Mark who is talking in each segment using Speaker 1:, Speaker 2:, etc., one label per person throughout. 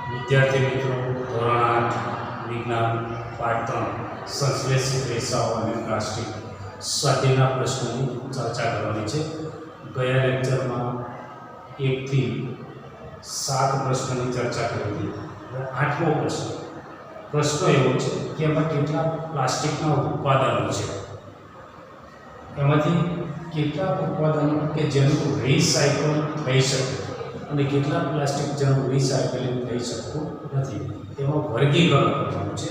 Speaker 1: વિદ્યાર્થી મિત્રો, ધોરણ 8 વિજ્ઞાન પાઠ 3 સંશ્લેષિત રેસાઓ અને પ્લાસ્ટિક સ્વાધ્યાયના પ્રશ્નોની ચર્ચા કરવાની છે. ગયા લેક્ચરમાં 1 થી 7 પ્રશ્નોની ચર્ચા કરી હતી. 8મો પ્રશ્ન એવો છે કે એમાં કેટલા પ્લાસ્ટિકના ઉત્પાદનો છે, એમાંથી કેટલા ઉત્પાદનો કે જેનું રિસાયકલ થઈ શકે અને કેટલા પ્લાસ્ટિક જેનું રિસાયકલિંગ થઈ શકતું નથી, તેમાં વર્ગીકરણ કરવાનું છે,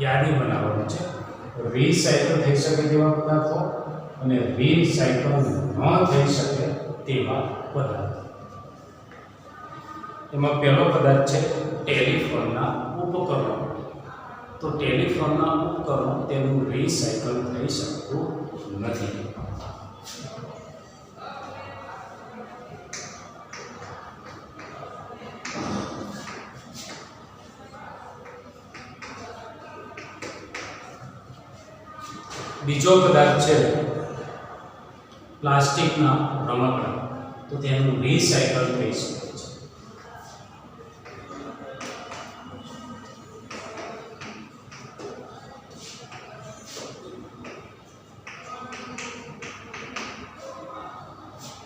Speaker 1: યાદી બનાવવાનું છે. રિસાયકલ થઈ શકે તેવા પદાર્થો અને રિસાયકલ ન થઈ શકે તેવા પદાર્થો. એમાં પહેલો પદાર્થ છે ટેલિફોનના ઉપકરણો. તો ટેલિફોનના ઉપકરણો તેનું રિસાયકલ થઈ શકતું નથી. બીજો પદાર્થ છે પ્લાસ્ટિકના રમકડા. તો તેનું રિસાયકલ થઈ શકે છે.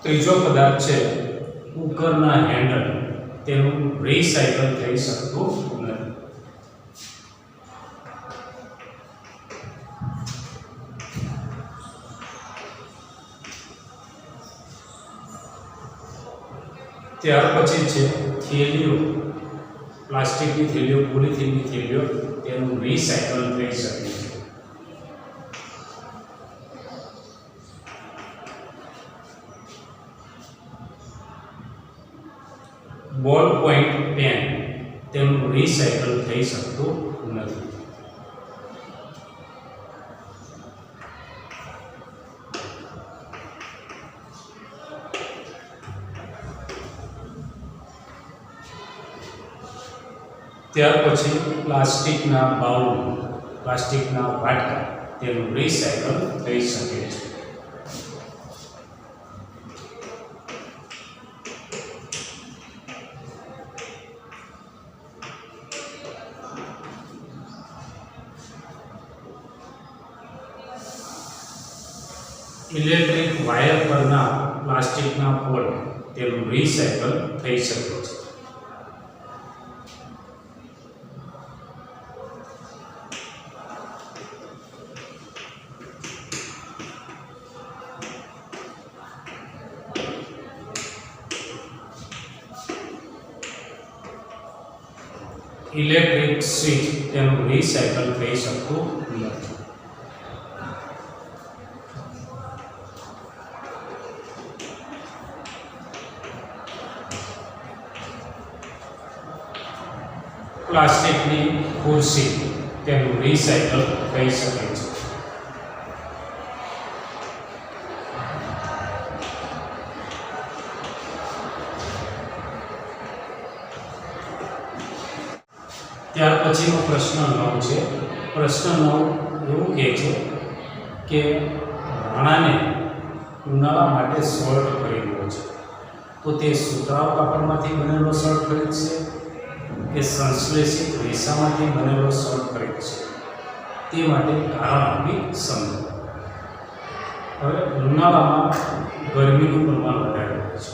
Speaker 1: ત્રીજો પદાર્થ છે કુકરના હેન્ડલ. તેનું રિસાયકલ થઈ શકતું નથી. ત્યાર પછી છે થેલીઓ. પ્લાસ્ટિકની થેલીઓ, પોલિથીનની થેલીઓ, તેનું રિસાયકલ થઈ શકે છે. બોલ પોઈન્ટ પેન, તેનું રિસાયકલ થઈ શકતું નથી. ત્યાર પછી પ્લાસ્ટિકના બાઉલ, પ્લાસ્ટિકના વાટકા, તેનું રિસાયકલ થઈ શકે છે. ઇલેક્ટ્રિક વાયર પરના પ્લાસ્ટિકના પોલ, તેનું રિસાયકલ થઈ શકે છે. ઇલેક્ટ્રિક સ્વિચ, તેનું રિસાયકલ થઈ શકતું નથી. પ્લાસ્ટિકની ખુરશી, તેનું રિસાયકલ થઈ શકે છે. ત્યાર પછીનો પ્રશ્ન 9 છે. પ્રશ્ન 9 એવું કહે છે કે રાણાને ઉનાળા માટે શર્ટ ખરીદવો છે, તો તે સુતરાઉ કાપડમાંથી બનેલો શર્ટ ખરીદશે કે સંશ્લેષિત રેસામાંથી બનેલો શર્ટ ખરીદશે? તે માટે કારણ આપી સમજો. હવે ઉનાળામાં ગરમીનું પ્રમાણ વધારે હોય છે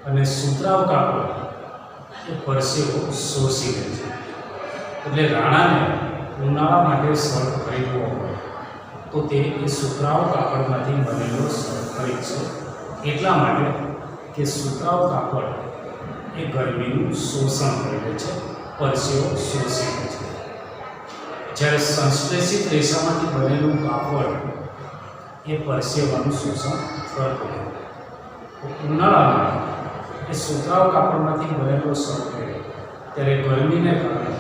Speaker 1: અને સુતરાઉ કાપડ એ પરસેવો શોષી લે છે. એટલે રાણાને ઉનાળા માટે શર્ટ ખરીદવો હોય તો તે સુતરાઉ કાપડમાંથી બનેલો શર્ટ ખરીદશે. એટલા માટે કે સુતરાઉ કાપડ એ ગરમીનું શોષણ કરી લે છે, પરસેવો શોષી લે છે. જ્યારે સંશ્લેષિત રેસામાંથી બનેલું કાપડ એ પરસેવાનું શોષણ કરતું નથી. ઉનાળામાં એ સુતરાઉ કાપડમાંથી બનેલો શર્ટ પહેરે ત્યારે ગરમીને કારણે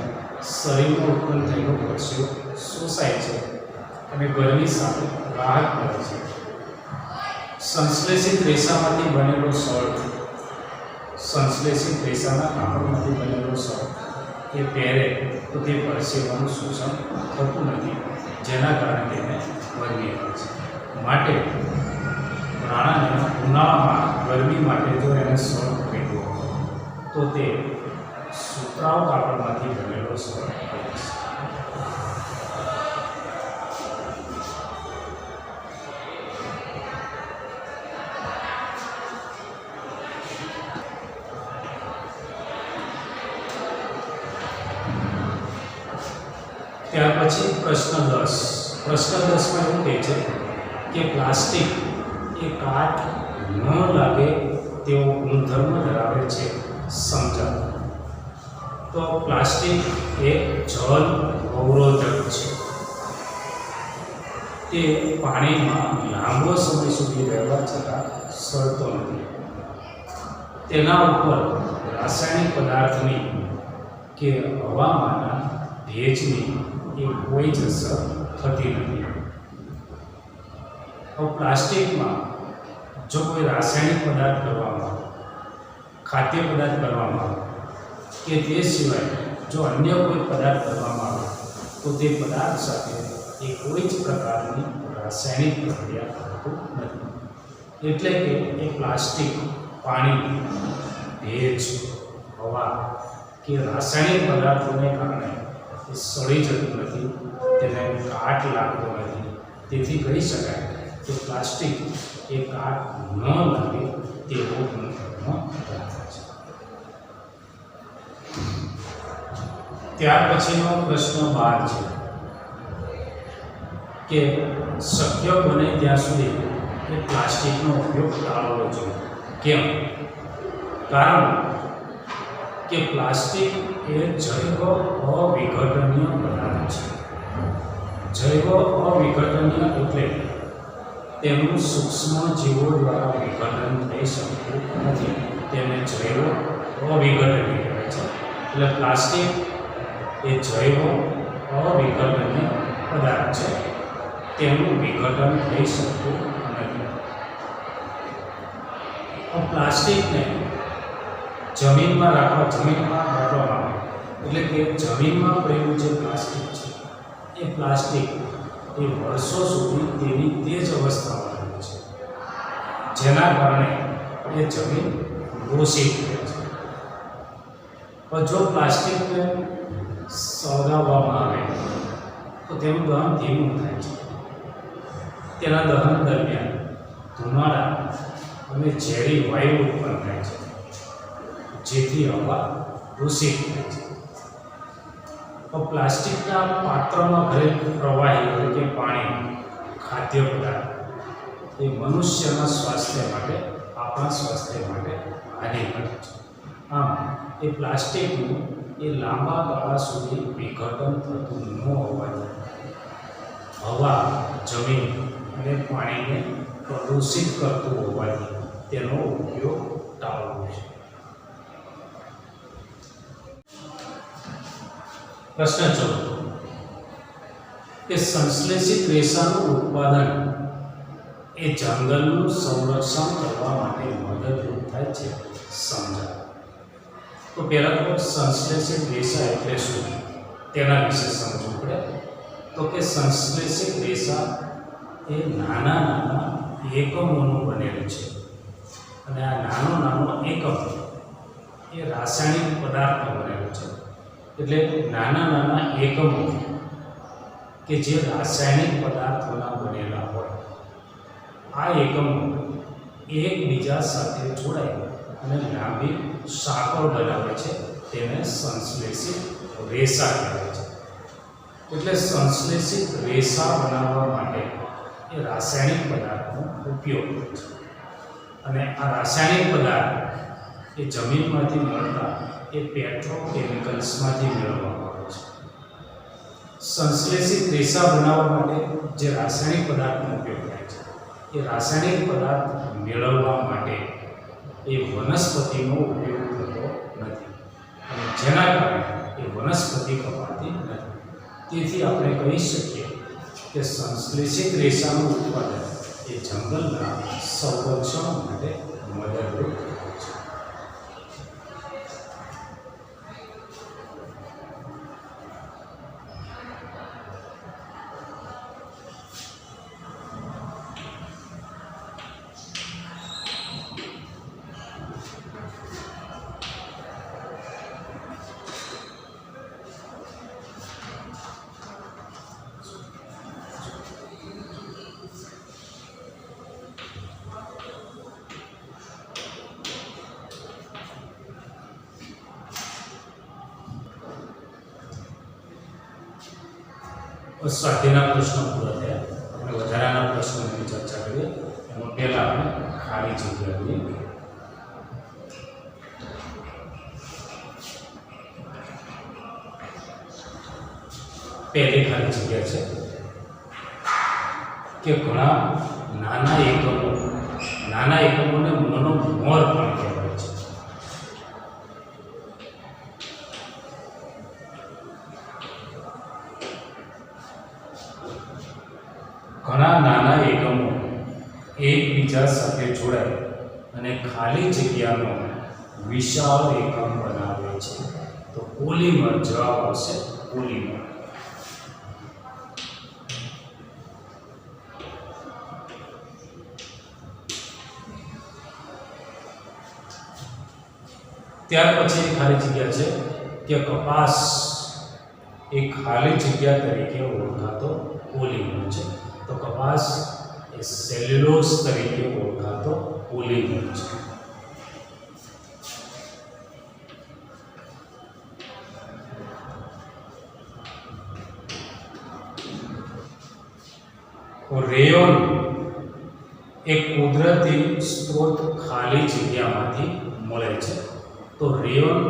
Speaker 1: શરીરમાં ઉત્પન્ન થયેલો પરસેવો શોષાય છે અને ગરમી સામે રાહત મળે છે. સંશ્લેષિત રેસામાંથી બનેલો શર્ટ, સંશ્લેષિત રેસાના કાપડમાંથી બનેલો શર્ટ એ પહેરે તો તે પરસેવાનું શોષણ થતું નથી, જેના કારણે તેને ગરમી આવે છે. માટે રાણાને ઉનાળામાં ગરમી માટે જો એને શર્ટ ખરીદવો તો તે સુતરાઉ કાપડમાંથી બનેલો સ્વર્ગ હોય છે. ત્યાર પછી પ્રશ્ન 10. પ્રશ્ન 10 માં એવું કહે છે કે પ્લાસ્ટિક એ કાટ ન લાગે તેવો ગુણધર્મ ધરાવે છે, સમજાવો. તો પ્લાસ્ટિક એ જલ અવરોધક છે. તે પાણીમાં લાંબો સમય સુધી રહેવા છતાં સળતો નથી. તેના ઉપર રાસાયણિક પદાર્થની કે હવામાનના ભેજની એ કોઈ જ અસર થતી નથી. હવે પ્લાસ્ટિકમાં જો કોઈ રાસાયણિક પદાર્થ કરવામાં આવે, ખાદ્ય પદાર્થ કરવામાં આવે કે તે સિવાય જો અન્ય કોઈ પદાર્થ કરવામાં આવે તો તે પદાર્થ સાથે એ કોઈ જ પ્રકારની રાસાયણિક પ્રક્રિયા થતું નથી. એટલે કે એ પ્લાસ્ટિક પાણી, ભેજ, હવા કે રાસાયણિક પદાર્થોને કારણે એ સડી જતું નથી, તેને કાટ લાગતો નથી. તેથી કહી શકાય કે પ્લાસ્ટિક એ કાટ ન લાગે તેવો ગુણધર્મ ધરાવે છે. ત્યાર પછીનો પ્રશ્ન 12 છે કે શક્ય બને ત્યાં સુધી એ પ્લાસ્ટિકનો ઉપયોગ ટાળવો જોઈએ. કેમ? કારણ કે પ્લાસ્ટિક એ જૈવ અવિઘટનીય પદાર્થ છે. જૈવ અવિઘટનીય એટલે તેનું સૂક્ષ્મ જીવો દ્વારા વિઘટન થઈ શકતું નથી. તેને જૈવ અવિઘટનીય કહેવાય છે. એટલે પ્લાસ્ટિક એ જૈવ અવિઘટનીય પદાર્થ છે. તેનું વિઘટન થઈ શકતું નથી. પ્લાસ્ટિકને જમીનમાં દાટવામાં આવે એટલે કે જમીનમાં પડેલું જે પ્લાસ્ટિક છે એ પ્લાસ્ટિક એ વર્ષો સુધી તેની તે જ અવસ્થામાં રહે છે, જેના કારણે એ જમીન દૂષિત થાય છે. પણ જો પ્લાસ્ટિકને સળગાવવામાં આવે તો તેનું દહન ધીમું થાય છે. તેના દહન દરમિયાન ધુમાડા અને ઝેરી વાયુ ઉત્પન્ન થાય છે, જેથી હવા દૂષિત થાય છે. પ્લાસ્ટિકના પાત્રમાં ભરેલું પ્રવાહી એટલે કે પાણી, ખાદ્ય પદાર્થ એ મનુષ્યના સ્વાસ્થ્ય માટે, આપણા સ્વાસ્થ્ય માટે હાનિકારક છે. આમ એ પ્લાસ્ટિકનું એ લાંબા ગાળા સુધી વિઘટન થતું ન હોવાથી હવા, જમીન અને પાણીને પ્રદૂષિત કરતું હોવાથી તેનો ઉપયોગ ટાળવો છે. પ્રશ્ન 14 કે સંશ્લેષિત રેસાનું ઉત્પાદન એ જંગલનું સંરક્ષણ કરવા માટે મદદરૂપ થાય છે, સમજાવો. તો પહેલાં તો સંશ્લેષિત રેસા એટલે શું તેના વિશે સમજવું પડે. તો કે સંશ્લેષિત રેસા એ નાના નાના એકમોનું બનેલું છે અને આ નાનો એકમ એ રાસાયણિક પદાર્થનો બનેલો છે. એટલે નાના એકમો કે જે રાસાયણિક પદાર્થોના બનેલા હોય, આ એકમો એકબીજા સાથે જોડાય અને લાંબી સાંકળ બનાવે છે, તેને સંશ્લેષિત રેસા કહેવાય છે. એટલે સંશ્લેષિત રેસા બનાવવા માટે એ રાસાયણિક પદાર્થનો ઉપયોગ થાય છે. અને આ રાસાયણિક પદાર્થ એ જમીનમાંથી મળતા એ પેટ્રોકેમિકલ્સમાંથી મેળવવામાં આવે છે. સંશ્લેષિત રેસા બનાવવા માટે જે રાસાયણિક પદાર્થનો ઉપયોગ થાય છે એ રાસાયણિક પદાર્થ મેળવવા માટે એ વનસ્પતિનો ઉપયોગ થતો નથી અને જેના કારણે એ વનસ્પતિ કપાતી નથી. તેથી આપણે કહી શકીએ કે સંશ્લેષિત રેસાનું ઉત્પાદન એ જંગલના સંરક્ષણ માટે મદદરૂપ છે. સ્વાધ્યાયના પ્રશ્નો પૂરા થયા. આપણે વધારાના પ્રશ્નોની ચર્ચા કરીએ. એમાં પહેલાં આપણે ખાલી જગ્યા લઈએ. પહેલી ખાલી જગ્યા છે કે ઘણા નાના એકમોને મોનોમોર પણ કહેવાય છે. ઘણા નાના એકમો એકબીજા સાથે જોડાય અને ખાલી જગ્યાનો વિશાળ એકમ બનાવે છે. તો પોલિમર જવાબ આવશે. પોલિમર. ત્યાર પછી ખાલી જગ્યા છે કે કપાસ એ ખાલી જગ્યા તરીકે ઓળખાતો પોલિમર છે. તો કપાસ એ સેલ્યુલોઝ તરીકે ઓળખાતો પોલિમર છે. રેયોન એક કુદરતી સ્ત્રોત ખાલી જગ્યામાંથી મળે છે. તો રેયોન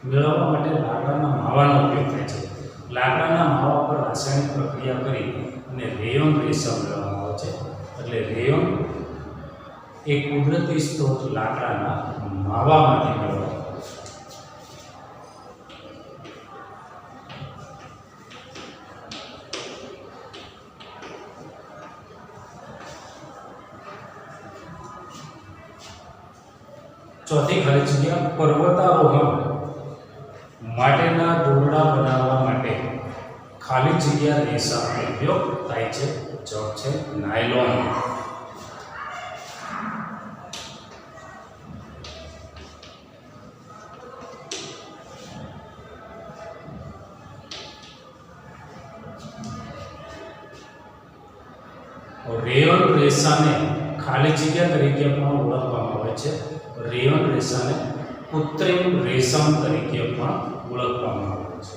Speaker 1: મેળવવા માટે લાકડાના માવાનો ઉપયોગ થાય છે. લાકડાના માવા પર રાસાયણિક પ્રક્રિયા કરી અને રેયોન રેશમ મેળવવામાં આવે છે. એટલે રેયોન એ કુદરતી સ્ત્રોત લાકડાના માવામાંથી મેળવવામાં આવે છે. ચોથી ખાલી જગ્યા પર્વતારોહણ માટેના દોરડા બનાવવા માટે ખાલી જગ્યા રેસાનો ઉપયોગ થાય છે. જવાબ છે નાયલોન. રેયોન રેસાને ખાલી જગ્યા તરીકે પણ ઓળખવામાં આવે છે. રેયોન રેસાને કૃત્રિમ રેશમ તરીકે પણ ઓળખવામાં આવે છે.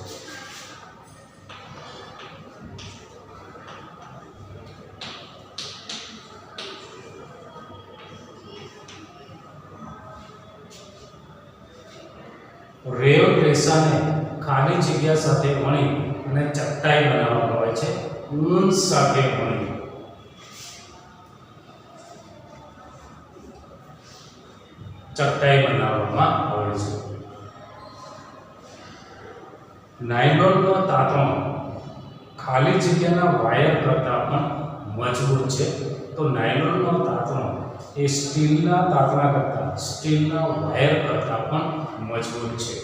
Speaker 1: રેયોન રેસાને ખાલી જગ્યા સાથે વણી અને ચટાઈ બનાવવામાં આવે છે. ઊન સાથે વણી ચટાઈ બનાવવામાં આવે છે. નાયલોનનો તાંતણો ખાલી જગ્યાના વાયર કરતાં પણ મજબૂત છે. તો નાયલોનનો તાંતણો એ સ્ટીલના તાંતણા કરતાં, સ્ટીલના વાયર કરતાં પણ મજબૂત છે.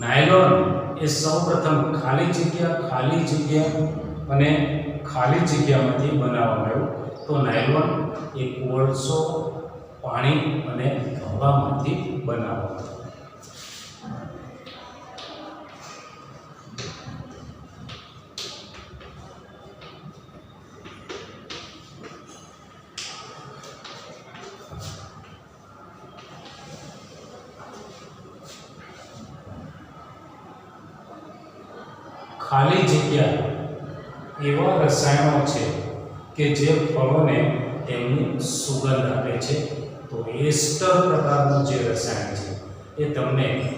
Speaker 1: નાયલોન એ સૌપ્રથમ ખાલી જગ્યા અને ખાલી જગ્યામાંથી બનાવવામાં આવ્યું. તો નાયલોન એ કોલસો, પાણી અને હવામાંથી બનાવવામાં આવ્યું. ખાલી જગ્યા એવા રસાયણો છે કે જે ફળોને તેમની સુગંધ આપે છે. તો એસ્ટર પ્રકારનું જે રસાયણ છે એ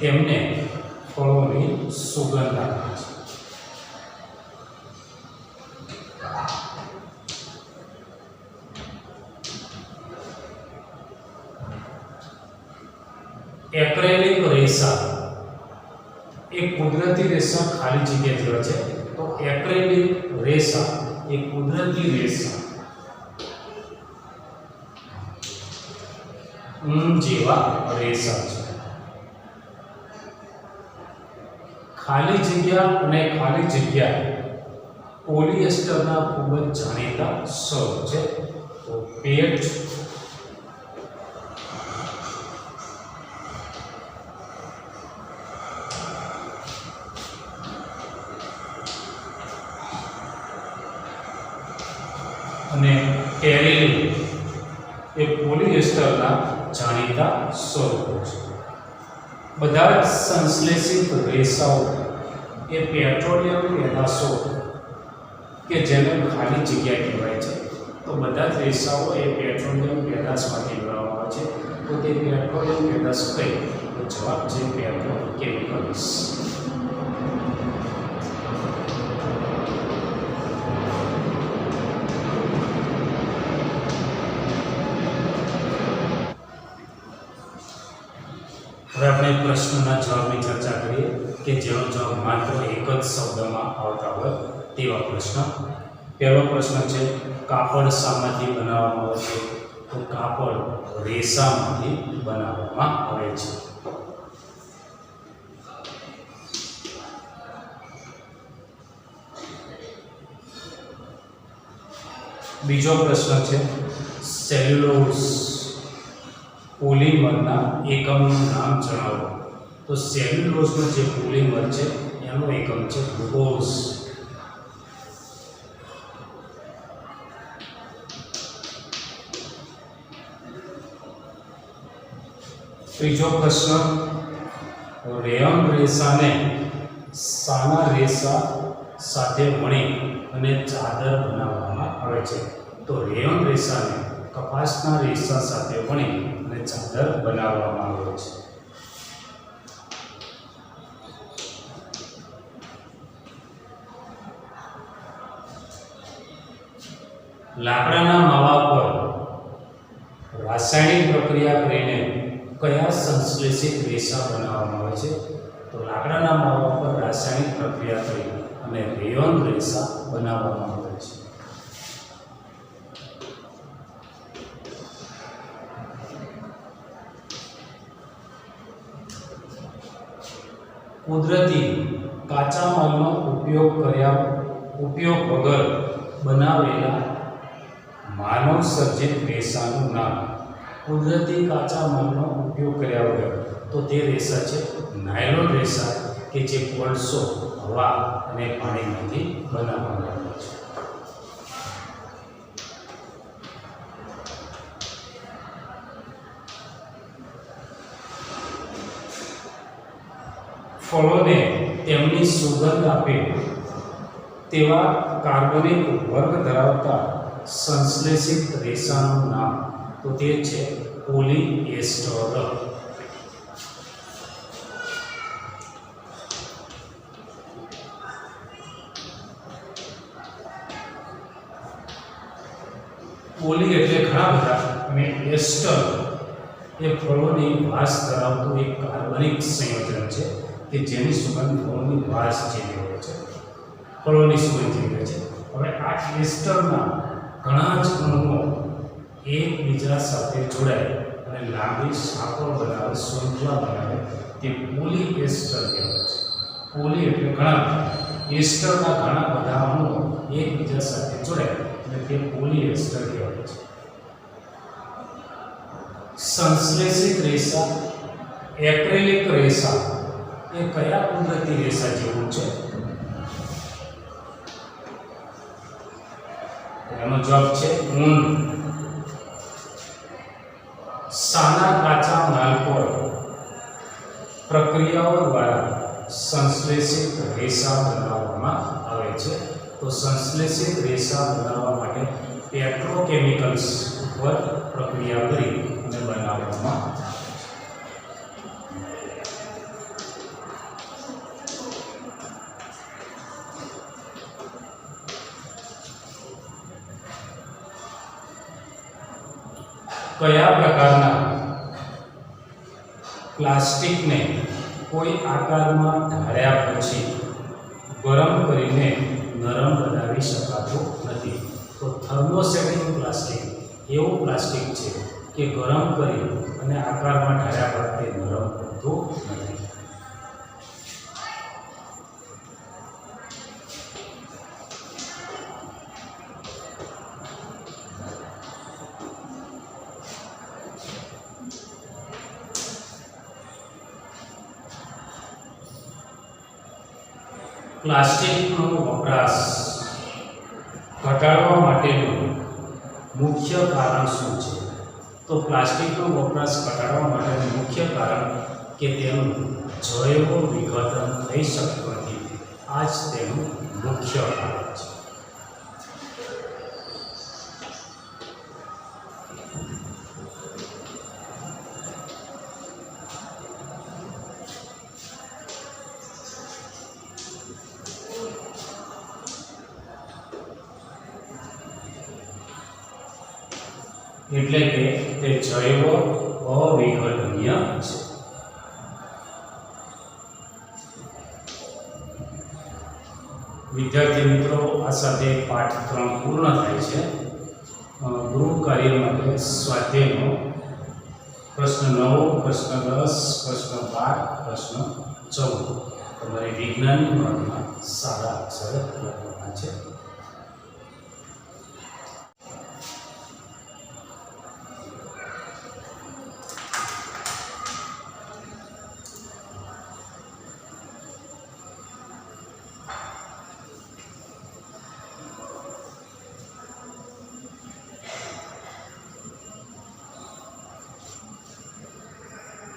Speaker 1: તેમને ફળોની સુગંધ આપે છે. એક્રેલિક રેસા એક કુદરતી રેસા ખાલી જગ્યા જેવા છે. તો એક્રેલિક રેસા એ કુદરતી રેસા ઊન જેવા રેસા છે. ખાલી જગ્યા અને ખાલી જગ્યા પોલિએસ્ટરના ખૂબ જ જાણીતા સ્ત્રોત છે. તો પેટ, અને ટેરિલિન પોલિએસ્ટરના જાણીતા સ્વરૂપો છે. બધા જ સંશ્લેષિત રેસાઓ એ પેટ્રોલિયમ પેદાશો કે જેને ખાલી જગ્યા કહેવાય છે, તો બધા જ રેસાઓ એ પેટ્રોલિયમ પેદાશમાંથી બનાવવામાં આવે છે. તો તે પેટ્રોલિયમ પેદાશ કઈ? તો જવાબ છે પેટ્રોકેમિકલ્સ. હવે આપણે પ્રશ્નના જવાબની ચર્ચા કરીએ કે જેનો જવાબ માત્ર એક જ શબ્દમાં આવતા હોય તેવા પ્રશ્ન. પહેલો પ્રશ્ન છે, કાપડ શામાંથી બનાવવામાં આવે છે? તો કાપડ રેસામાંથી બનાવવામાં આવે છે. બીજો પ્રશ્ન છે, સેલ્યુલોઝ પોલિમરના એકમનું નામ જણાવો. તો સેલ્યુલોઝનો જે પોલિમર છે એનો એકમ છે ગ્લુકોઝ. ત્રીજો પ્રશ્ન, રેયોન રેસાને સાના રેસા સાથે વણી અને ચાદર બનાવવામાં આવે છે? તો રેયોન રેસાને કપાસના રેસા સાથે વણી અને ચાદર બનાવવામાં આવે છે. લાકડાના માવા પર રાસાયણિક પ્રક્રિયા કરીને કયા સંશ્લેષિત રેસા બનાવવામાં આવે છે? તો લાકડાના માવા પર રાસાયણિક પ્રક્રિયા કરી અને રેયોન રેસા બનાવવામાં આવે છે. કુદરતી કાચા માલનો ઉપયોગ વગર બનાવેલા માનવ સર્જિત રેસાનું નામ. કુદરતી કાચા માલનો ઉપયોગ કર્યા વગર, તો તે રેસા છે નાયલોન રેસા કે જે કોલસો, હવા અને પાણીમાંથી બનાવવામાં આવે છે. ફળોને તેમની સુગંધ આપે તેવા કાર્બનિક વર્ગ ધરાવતા સંશ્લેષિત રેસાનું નામ. તો તે છે પોલિએસ્ટર. પોલી એટલે ઘણા બધા અને એસ્ટર એ ફળોની વાસ ધરાવતું એક કાર્બનિક સંયોજન છે કે જેની સુગંધ ફળોની વાસ જેવી હોય છે, ફળોની સુગંધ જેવી હોય છે. હવે આ એસ્ટરના ઘણા જ અણુઓ એકબીજા સાથે જોડાય અને લાંબી સાંકળ બનાવે, શૃંખલા બનાવે તે પોલિએસ્ટર કહેવાય છે. પોલી એટલે ઘણા, એસ્ટરના ઘણા બધા અણુઓ એકબીજા સાથે જોડાય અને તે પોલિએસ્ટર કહેવાય છે. સંશ્લેષિત રેસા, એક્રેલિક રેસા એ કયા કુદરતી રેસા જેવું છે? એનો જવાબ છે ઊન. સાના કાચા માલ પર પ્રક્રિયાઓ દ્વારા સંશ્લેષિત રેસા બનાવવામાં આવે છે? તો સંશ્લેષિત રેસા બનાવવા માટે પેટ્રોકેમિકલ્સ ઉપર પ્રક્રિયા કરી અને બનાવવામાં આવે છે. કયા પ્રકારના પ્લાસ્ટિકને કોઈ આકારમાં ઢાળ્યા પછી ગરમ કરીને નરમ બનાવી શકાતું નથી? તો થર્મોસેટિક પ્લાસ્ટિક એવું પ્લાસ્ટિક છે કે ગરમ કરી અને આકારમાં ઢાળ્યા બાદ તે નરમ થતું નથી. પ્લાસ્ટિકનો વપરાશ ઘટાડવા માટેનું મુખ્ય કારણ શું છે? તો પ્લાસ્ટિકનો વપરાશ ઘટાડવા માટેનું મુખ્ય કારણ કે તેનું જૈવ વિઘટન થઈ શકતું નથી. આ જ તેનું મુખ્ય કારણ છે. એટલે કે તે જૈવ અવિઘટનીય છે. વિદ્યાર્થી મિત્રો, આ સાથે પાઠ 3 પૂર્ણ થાય છે. ગૃહ કાર્ય માટે સ્વાધ્યાયનો પ્રશ્ન 9, પ્રશ્ન 10, પ્રશ્ન 12, પ્રશ્ન 14 તમારે વિજ્ઞાનની નોંધમાં સારા અક્ષરે લખવાના છે.